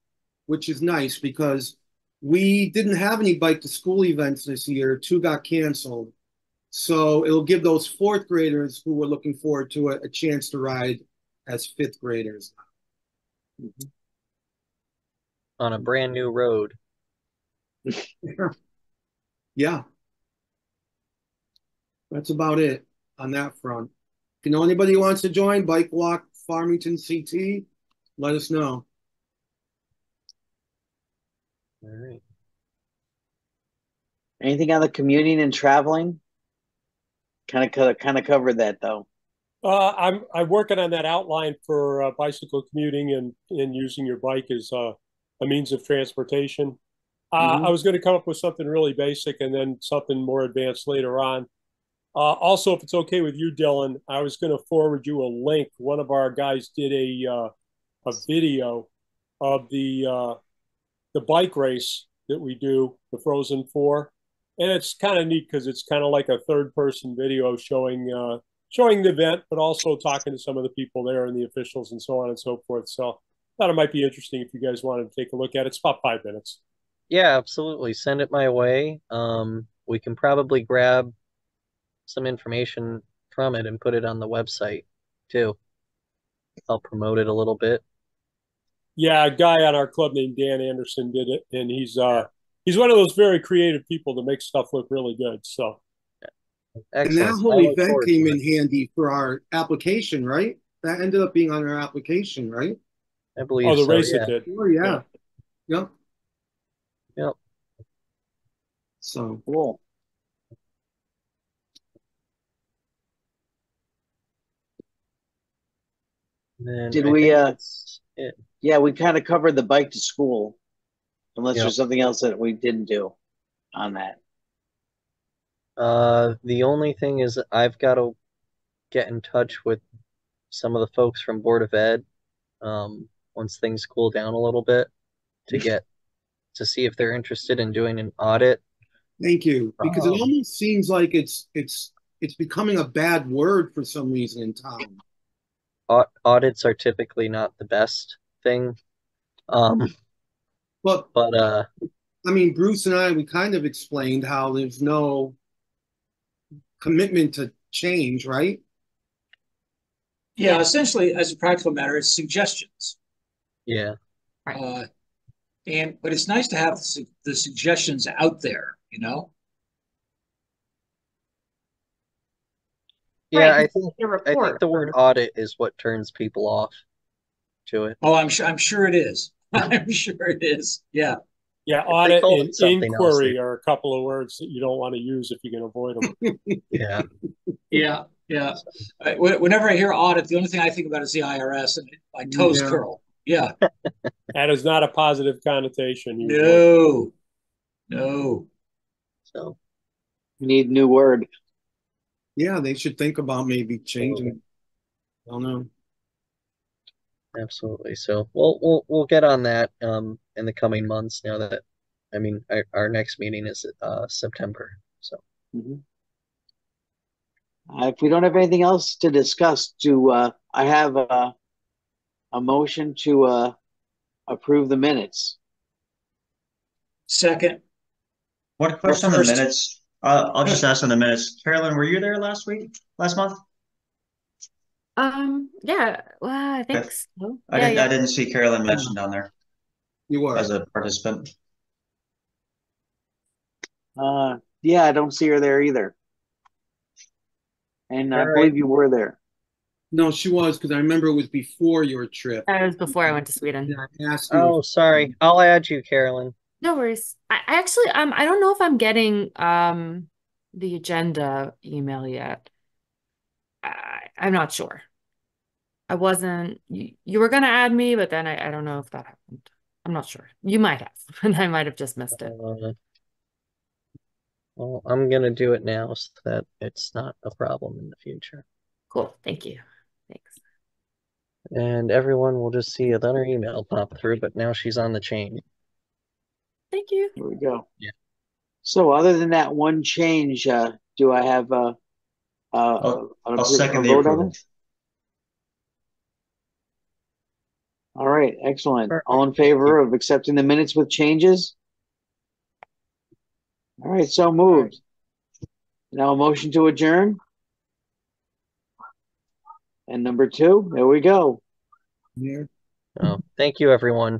which is nice because we didn't have any bike to school events this year. 2 got canceled. So it'll give those 4th graders who were looking forward to it a chance to ride as 5th graders. On a brand new road. Yeah. That's about it on that front. If you know anybody who wants to join Bike Walk Farmington CT, let us know. All right. Anything on the commuting and traveling? Kind of covered that though. I'm working on that outline for bicycle commuting and using your bike as a means of transportation. I was going to come up with something really basic and then something more advanced later on. Also, if it's okay with you, Dylan, I was going to forward you a link. One of our guys did a video of the bike race that we do, the Frozen 4. And it's kind of neat because it's kind of like a third-person video showing showing the event, but also talking to some of the people there and the officials and so on and so forth. So I thought it might be interesting if you guys wanted to take a look at it. It's about 5 minutes. Yeah, absolutely. Send it my way. We can probably grab some information from it and put it on the website too. I'll promote it a little bit. Yeah, a guy on our club named Dan Anderson did it, and he's one of those very creative people that makes stuff look really good. So And Excellent. that whole I look event forward came to in it. handy for our application, right? That ended up being on our application, right? I believe oh, the so, race yeah. it did. Oh, yeah. Yep. Yep. So, Cool. And Did I we, think that's it. Yeah, we kind of covered the bike to school, unless Yep. there's something else that we didn't do on that. The only thing is I've got to get in touch with some of the folks from Board of Ed, once things cool down a little bit to see if they're interested in doing an audit. thank you. Because it Um, almost seems like it's becoming a bad word for some reason in town. Audits are typically not the best thing. But But I mean, Bruce and I, we kind of explained how there's no commitment to change, right? Yeah, essentially, as a practical matter, it's suggestions. yeah, But it's nice to have the suggestions out there, you know? yeah, Right, I think your I think report the word first. audit is what turns people off to it. Oh, I'm sure it is. I'm sure it is. Yeah. Yeah, If they audit called and it something else, inquiry are a couple of words that you don't want to use if you can avoid them. yeah. Yeah. Yeah. Whenever I hear audit, the only thing I think about is the IRS and my toes Yeah. curl. Yeah. That is not a positive connotation usually. No. No. So We need a new word. Yeah, they should think about maybe changing. I don't know. absolutely. So we'll get on that in the coming months now that I mean our next meeting is September. So Mhm. If we don't have anything else to discuss, I have a motion to approve the minutes. Second. What question on the first. minutes? I'll just ask on the minutes. Carolyn, were you there last month? Yeah, well, I think Okay. so. I Yeah, didn't see Carolyn mentioned on there You were. as a participant. Yeah, I don't see her there either. And I All right. believe you were there. No, she was because I remember it was before your trip. That was before I went to Sweden. Yeah, I asked you. Oh, sorry. I'll add you, Carolyn. No worries. I actually I don't know if I'm getting the agenda email yet. I'm not sure. I wasn't you were gonna add me, but then I don't know if that happened. I'm not sure. You might have, and I might have just missed it. Well, I'm gonna do it now so that it's not a problem in the future. Cool. Thank you. Thanks. And everyone will just see another email pop through, but now she's on the chain. Thank you. Here we go. Yeah. So other than that one change, do I have I'll a second the vote on approval. it? All right, excellent. Perfect. All in favor of accepting the minutes with changes? All right, so moved. Now a motion to adjourn. And number 2, there we go. Yeah. Oh, thank you, everyone.